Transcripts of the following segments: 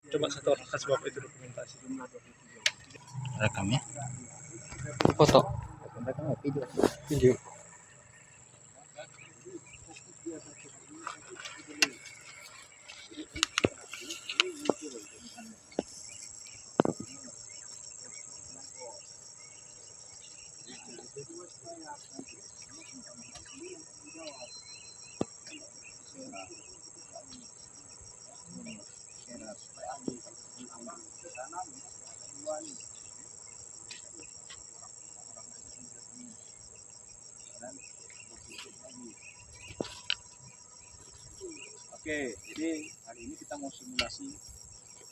Coba satu orang kasih bapak itu dokumentasi. Rekam ya. Foto. Video. Video. Oke, jadi hari ini kita mau simulasi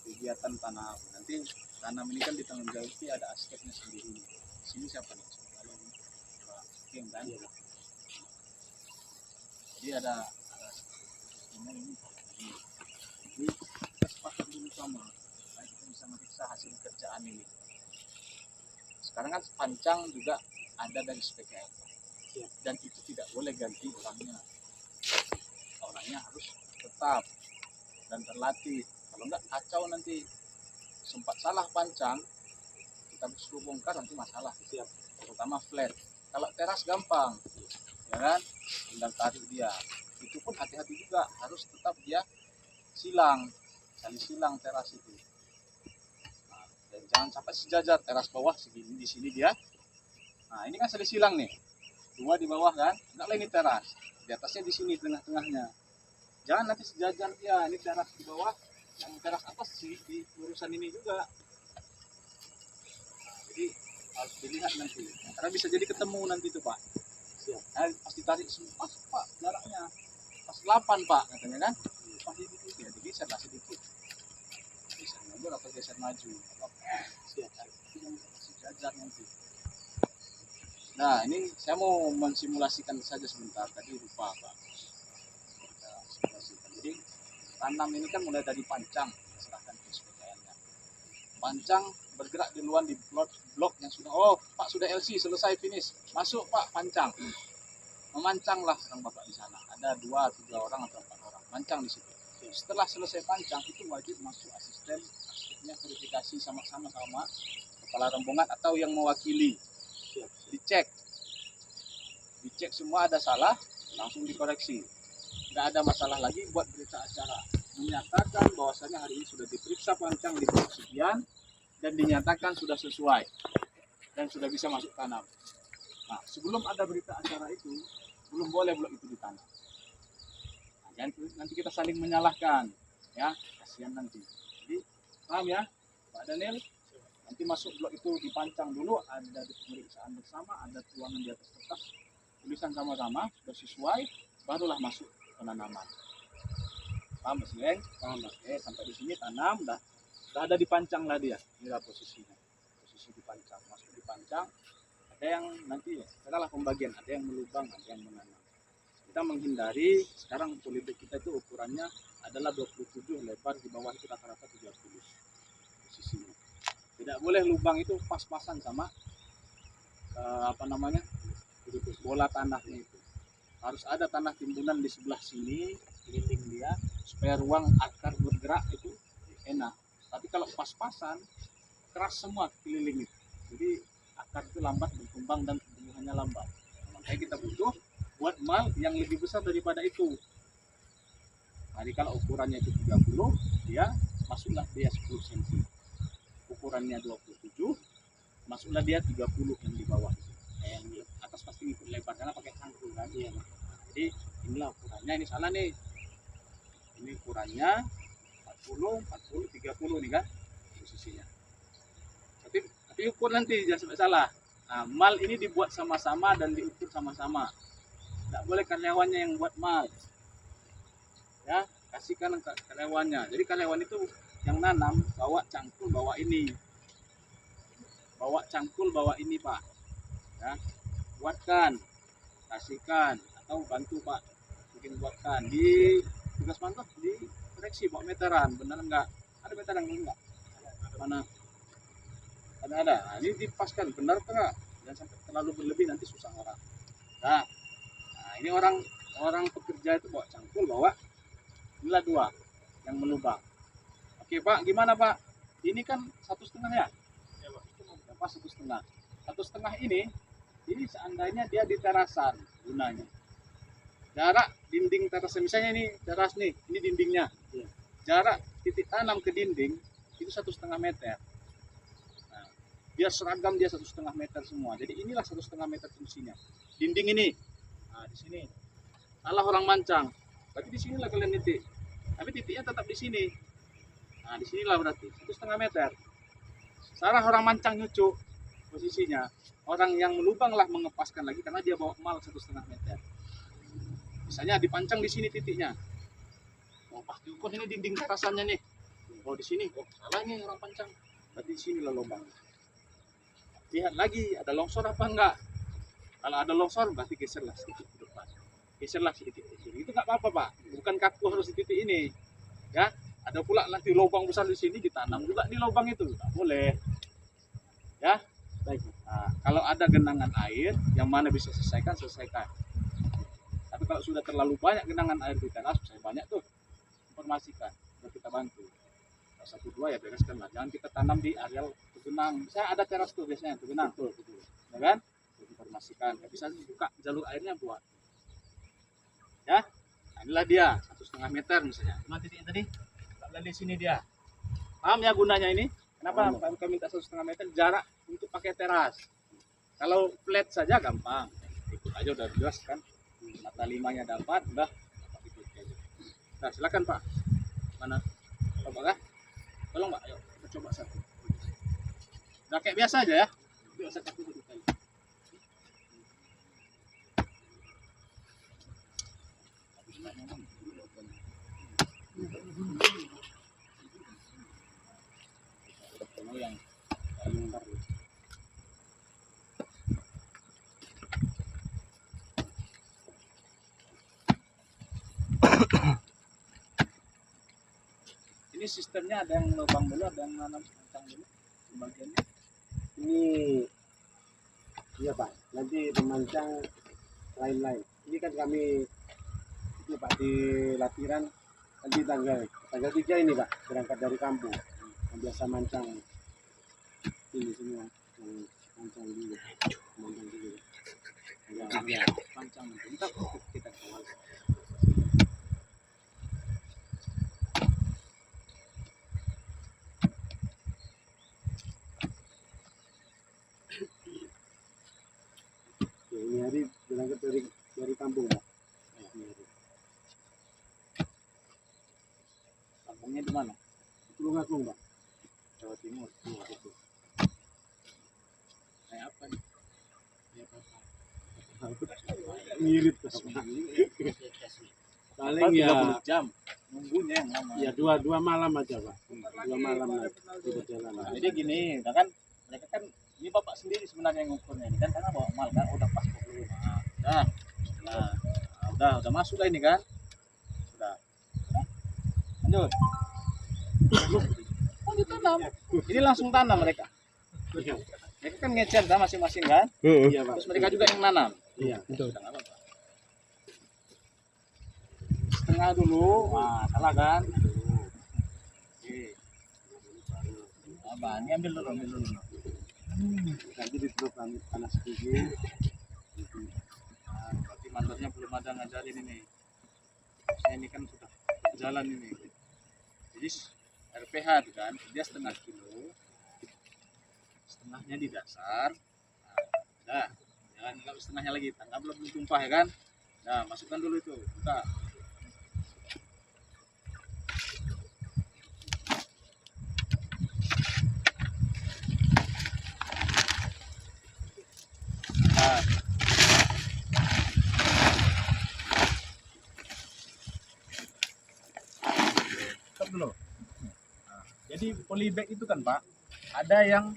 kegiatan tanam. Nanti tanam ini kan ditanggung jawab ada aspeknya sendiri. Sini siapa nih? Pak Kim kan? Jadi ada ini. Jadi kita sepakat dulu sama, supaya kita bisa meriksa hasil kerjaan ini. Sekarang kan pancang juga ada dari SPKN, dan itu tidak boleh ganti orangnya. Orangnya harus tetap dan terlatih. Kalau enggak kacau nanti, sempat salah pancang kita suruh bongkar nanti masalah. Siap. Terutama flat. Kalau teras gampang, ya kan, tinggal tarik dia. Itu pun hati-hati juga, harus tetap dia silang, saling silang teras itu. Nah, dan jangan sampai sejajar teras bawah segini, di sini dia. Nah ini kan saling silang nih, dua di bawah kan, enggak ini teras, di atasnya di sini tengah-tengahnya. Jangan nanti sejajar dia, ini teras di bawah, yang teras atas di urusan ini juga. Jadi harus dilihat nanti, karena bisa jadi ketemu nanti tuh Pak. Siap. Nah, pasti tarik semua Pak, jaraknya pas 8 Pak katanya kan, pasti sedikit ya, digeser lah sedikit, geser mundur atau geser maju. Siap. Yang sejajar nanti. Nah ini saya mau mensimulasikan saja sebentar, tadi lupa Pak. Jadi tanam ini kan mulai dari pancang, serahkan ke SPKN-nya. Pancang bergerak duluan di blok yang sudah, oh Pak sudah LC selesai finish, masuk Pak pancang. Memancanglah orang Bapak di sana, ada 2-3 orang atau 4 orang, mancang di situ. Setelah selesai pancang itu wajib masuk asistennya verifikasi sama-sama kepala rombongan atau yang mewakili. Dicek semua ada salah, langsung dikoreksi. Nggak ada masalah lagi, buat berita acara menyatakan bahwasanya hari ini sudah diperiksa pancang di blok sekian dan dinyatakan sudah sesuai dan sudah bisa masuk tanam. Nah sebelum ada berita acara itu belum boleh blok itu ditanam. Nah, nanti kita saling menyalahkan, ya kasihan nanti. Jadi paham ya Pak Daniel? Nanti masuk blok itu dipancang dulu, ada di pemeriksaan bersama, ada tuangan di atas kertas, tulisan sama-sama sudah sesuai, barulah masuk penanaman. Paham Mas Leng? Paham. Oke, sampai di sini tanam dah ada dipancang lah dia. Inilah posisinya. Posisi dipancang, masuk dipancang. Ada yang nanti setelah pembagian, ada yang melubang, ada yang menanam. Kita menghindari, sekarang politik kita itu ukurannya adalah 27, lebar di bawah itu rata-rata 30 posisinya. Tidak boleh lubang itu pas-pasan sama bola tanahnya itu. Harus ada tanah timbunan di sebelah sini, keliling dia, supaya ruang akar bergerak itu enak. Tapi kalau pas-pasan, keras semua keliling itu. Jadi akar itu lambat berkembang dan pertumbuhannya lambat. Makanya kita butuh buat mal yang lebih besar daripada itu. Jadi kalau ukurannya itu 30, dia masuklah dia 10 cm. Ukurannya 27, masuklah dia 30 yang di bawah. Yang di atas pasti ngikut lebar karena pakai cangkul kan. Iya, jadi inilah ukurannya, ini salah nih. Ini ukurannya 40, 30 nih kan posisinya. Tapi ukur nanti jangan sampai salah. Nah, mal ini dibuat sama-sama dan diukur sama-sama. Tidak boleh karyawannya yang buat mal. Ya, kasihkan karyawannya. Jadi karyawan itu yang nanam bawa cangkul, bawa ini. Bawa cangkul, bawa ini Pak. Ya, buatkan, kasihkan atau bantu Pak, bikin buatkan di tugas mantap, di koreksi bawa meteran, benar enggak? Ada meteran enggak? Mana? Ada. Nah, ini dipaskan benar enggak? Jangan sampai terlalu berlebih, nanti susah orang. Nah ini orang pekerja itu bawa cangkul, bawa inilah 2 yang melubang. Oke Pak, gimana Pak? Ini kan 1,5 ya? Ya, Pak. Berapa 1,5? 1,5 ini seandainya dia di terasan gunanya. Jarak dinding terasan, misalnya ini teras nih, ini dindingnya. Iya. Jarak titik tanam ke dinding itu 1,5 meter. Nah, dia seragam, dia 1,5 meter semua. Jadi inilah 1,5 meter fungsinya. Dinding ini, nah di sini. Salah orang mancang, berarti di sinilah kalian titik. Tapi titiknya tetap di sini. Nah, di sinilah berarti 1,5 meter. Salah orang mancang nyucuk posisinya. Orang yang melubang lah mengepaskan lagi karena dia bawa mal 1,5 meter. Misalnya dipancang di sini titiknya. Oh, pasti ukur ini dinding terasannya nih. Oh, di sini. Oh, salah nih orang pancang. Berarti di sinilah lubang. Lihat lagi ada longsor apa enggak. Kalau ada longsor berarti geserlah sedikit ke depan. Geserlah sedikit ke kiri. Itu enggak apa-apa, Pak. Bukan kaku harus di titik ini. Ya, ada pula nanti lubang besar di sini ditanam juga di lubang itu. Enggak boleh. Ya. Baik. Nah, kalau ada genangan air yang mana bisa selesaikan, selesaikan. Tapi kalau sudah terlalu banyak genangan air di teras, saya banyak tuh informasikan, biar kita bantu. Kalau 1-2 ya bereskan lah. Jangan kita tanam di areal tergenang. Saya ada teras tuh biasanya tergenang, Betul, betul. ya kan? Informasikan. Ya, bisa buka jalur airnya buat. Ya, nah, inilah dia 1,5 meter misalnya. Mana titiknya tadi? Tak di sini dia. Paham ya gunanya ini? Kenapa Paham. kami minta 1,5 meter jarak untuk pakai teras? Kalau flat saja gampang, ikut aja udah jelas kan. Mata limanya dapat, udah dapat ikut aja. Nah, silakan Pak. Mana? Coba kah? Tolong Pak, ayo kita coba satu. Udah kayak biasa aja ya. Biasa kaki dulu kali. Yang ini sistemnya ada yang lubang dulu, ada yang nanam kacang dulu bagiannya. Ini iya Pak, nanti pemancang lain-lain. Ini kan kami itu Pak di latihan nanti tanggal 3 ini Pak, berangkat dari kampung. Yang biasa mancang ini semua yang mancang dulu, mancang dulu. Ya, Pancang nanti kita kawal. ya, ini hari berangkat dari kampung Pak. Ya, ini hari. Kampungnya di mana? Tulungagung Pak. Jawa Timur. Ya, betul. Kayak apa nih? Mirip Pak. Paling ya 30 jam nunggunya yang lama. ya dua malam aja Pak. 2 malam lah di perjalanan. Nah, jadi gini, nah kan mereka kan ini bapak sendiri sebenarnya yang ngukurnya ini kan karena bawa mal kan udah pas 25. Udah masuk lah ini kan. Sudah. Lanjut. Lanjut tanam. Ini langsung tanam mereka. Iya. Mereka kan ngecer dah masing-masing kan. Iya Pak. Terus mereka juga yang nanam. Iya. Betul. Udah nggak apa-apa. Setengah dulu, nah salah kan? Oke. Apa? Ini ambil dulu. Nanti ditutup panas sedikit. Nah, berarti mandornya belum ada ngajarin ini. Saya ini kan sudah jalan ini. Jadi RPH itu kan, dia 1/2 kilo, setengahnya di dasar. Nah, jangan kalau setengahnya lagi, tangkap belum tumpah ya kan? Nah, masukkan dulu itu, buka. Nah, stop dulu. Nah, jadi polybag itu kan Pak, ada yang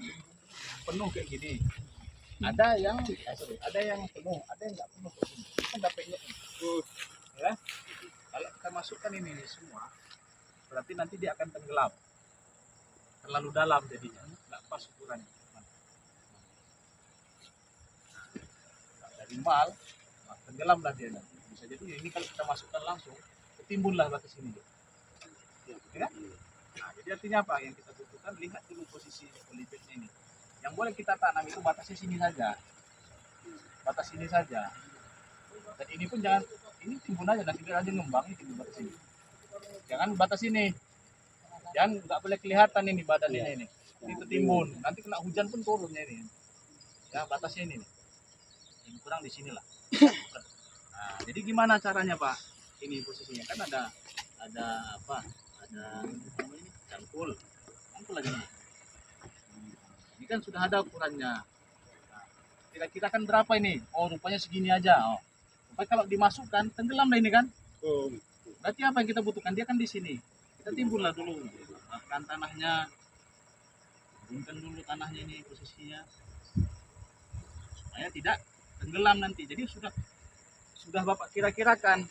penuh kayak gini, ada yang ada yang penuh, ada yang nggak penuh kayak gini. Kan dapetnya ya. Kalau kita masukkan ini semua, berarti nanti dia akan tenggelam, terlalu dalam jadinya, nggak pas ukurannya. Nah, dari mal, nah, tenggelamlah dia nanti. Bisa jadi ini kalau kita masukkan langsung, ketimbunlah batas ini. Ya, kan? Nah, jadi artinya apa? Yang kita butuhkan, lihat dulu posisi polybagnya ini. Yang boleh kita tanam itu batasnya sini saja. Batas sini saja. Dan ini pun jangan, ini timbun aja, nanti biar aja ngembang, ini timbun batas ini. Jangan batas ini. Jangan nggak boleh kelihatan ini badan ini. Itu timbun. Nanti kena hujan pun turunnya ini. Ya batasnya ini nih. Yang kurang di sini lah. Nah, jadi gimana caranya Pak? Ini posisinya kan ada apa? Ada apa ini? Cangkul. Cangkul lagi nih. Ini kan sudah ada ukurannya. Nah, kira-kira kan berapa ini? Oh, rupanya segini aja. Oh. Rupanya kalau dimasukkan tenggelam lah ini kan? Berarti apa yang kita butuhkan? Dia kan di sini. Kita timbun lah dulu. Bahkan tanahnya. Timbunkan dulu tanahnya ini posisinya. Supaya tidak tenggelam nanti. Jadi sudah Bapak kira-kirakan.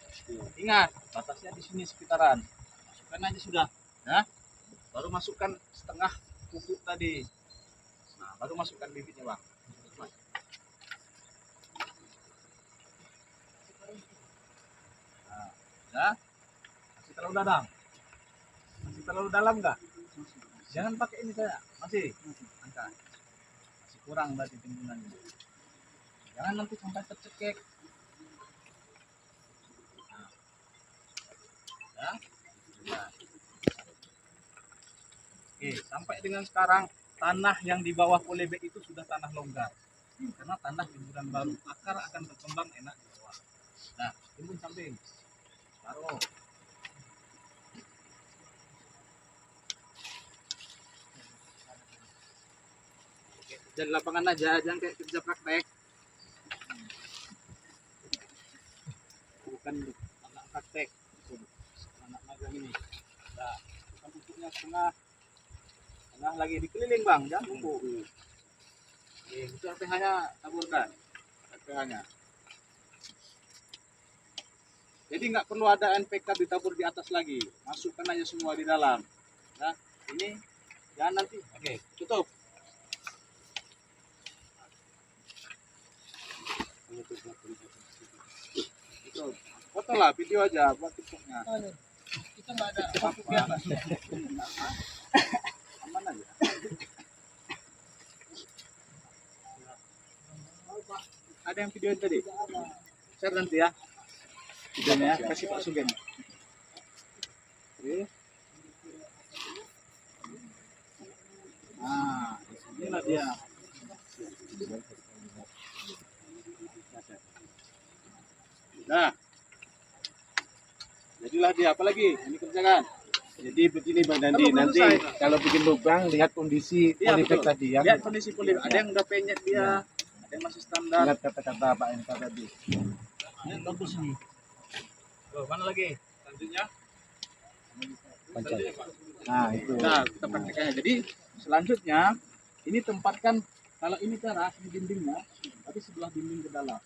Ingat, batasnya di sini sekitaran. Masukkan aja sudah. Ya. Baru masukkan setengah pupuk tadi. Nah, baru masukkan bibitnya, Bang. Nah, ya. Masih terlalu dalam. Masih terlalu dalam enggak? Jangan pakai ini saya. Masih. Angkat. Masih kurang berarti timbunannya. Jangan nanti sampai tercekik. Nah, ya. Oke, sampai dengan sekarang tanah yang di bawah polybag itu sudah tanah longgar. Karena tanah timbunan baru, akar akan berkembang enak di bawah. Nah, timbun samping. Taruh. Oke, kerja di lapangan aja, jangan kayak kerja praktek. Bukan anak praktek, anak magang ini. Nah, pupuknya setengah lagi dikeliling Bang, jangan tumpuk. Itu RPH-nya taburkan, RPH-nya. Jadi nggak perlu ada NPK ditabur di atas lagi, masukkan aja semua di dalam. Nah, ini jangan nanti. Oke, tutup. Tutup. Foto lah, video aja buat TikToknya. Kita nggak ada waktu di atas. Aman aja. Ada yang videoin tadi? Share nanti ya. Videonya ya. Kasih Pak Sugen. Oke. Nah, inilah dia. Nah. Jadilah dia. Apa lagi? Ini kerjakan. Jadi begini Bang Dandi, Belum nanti selesai. kalau bikin lubang lihat kondisi Iya, polybag betul. tadi ya. Lihat kondisi polybag. Ada yang udah penyet dia, ada yang masih standar. Ingat kata-kata Pak NK tadi. Ini bagus nih. Loh, mana lagi? Selanjutnya. Panjang. Nah itu. Nah, kita prakteknya. Jadi selanjutnya ini tempatkan, kalau ini teras, ini dindingnya, tapi sebelah dinding ke dalam.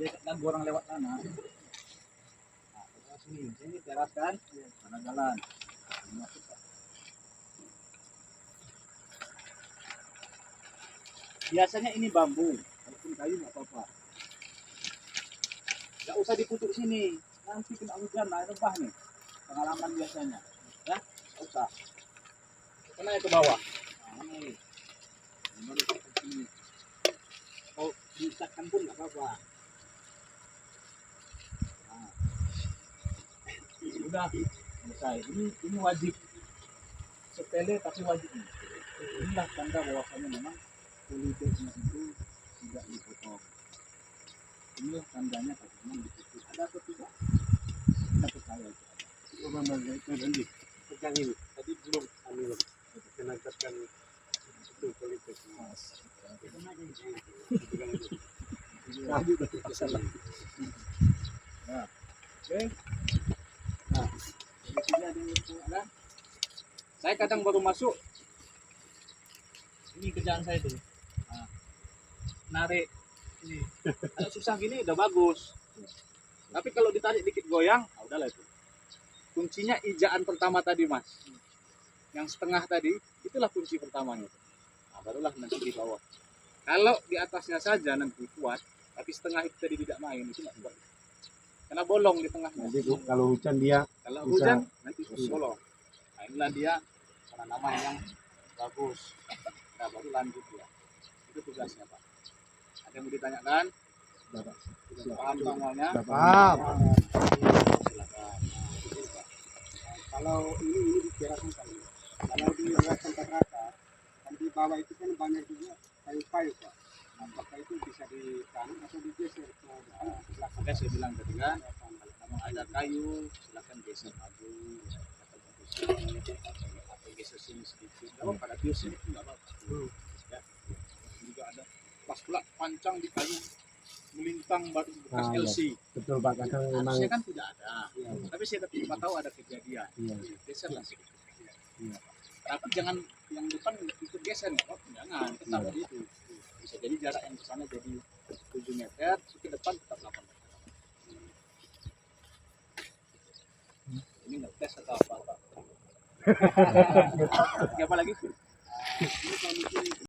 Dia kan orang lewat sana. Nah, ke sini teras kan, sana jalan. Ini masukkan. Biasanya ini bambu, walaupun kayu nggak apa-apa. Nggak usah dikutuk sini, nanti kena hujan, nah rebah nih. Pengalaman biasanya, ya nggak usah. Kena ke bawah. Nah, ini. Baru ke sini. Oh, diisapkan pun nggak apa-apa. Nah. Udah selesai. Ini wajib. Sepele tapi wajib. Inilah tanda bahwasanya memang polybagnya itu tidak dipotong. Inilah tandanya kalau memang dipotong. Ada atau tidak? Kita percaya. Coba Bang Dandi, pegang ini. Tadi belum kami menangkapkan itu polybag. Nah, oke. Nah, di sini ada yang ada. Saya kadang baru masuk. Ini kerjaan saya tuh. Nah, narik ini. Kalau susah gini udah bagus. Tapi kalau ditarik dikit goyang, ah, udahlah itu. Kuncinya ijaan pertama tadi Mas. Yang setengah tadi, itulah kunci pertamanya. Nah, barulah nanti di bawah. Kalau di atasnya saja nanti kuat, tapi setengah itu tadi tidak main, itu nggak kuat. Kena bolong di tengahnya. Nanti kalau hujan dia Kalau bisa. hujan nanti bolong. Nah, inilah dia tanaman yang bagus. Nah, baru lanjut ya. Itu tugasnya Pak. Ada yang mau ditanyakan? Bapak. Paham semuanya? Paham. Silakan. Kalau ini dibicarakan kali. Kalau di luar tempat rata, kan di bawah itu kan banyak juga kayu-kayu Pak. Apakah itu bisa ditanam atau digeser ke sebelah Makanya saya bilang tadi kan, kalau memang ada kayu, silakan geser maju, atau geser sini, atau geser sini sedikit. Kalau pada bios ini nggak apa-apa. Ya. Juga ada pas pula pancang di kayu melintang batu bekas Ah, iya. LC. Betul Pak, kadang memang Harusnya kan tidak ada. Tapi saya tetap tahu ada kejadian. iya. Geser lah sedikit. Iya. Tapi jangan yang depan ikut geser nggak apa-apa, jangan tetap Iya. di itu. Bisa jadi jarak yang ke sana jadi 7 meter, ke depan tetap 8 meter. Ini ngetes atau apa-apa? Apa lagi?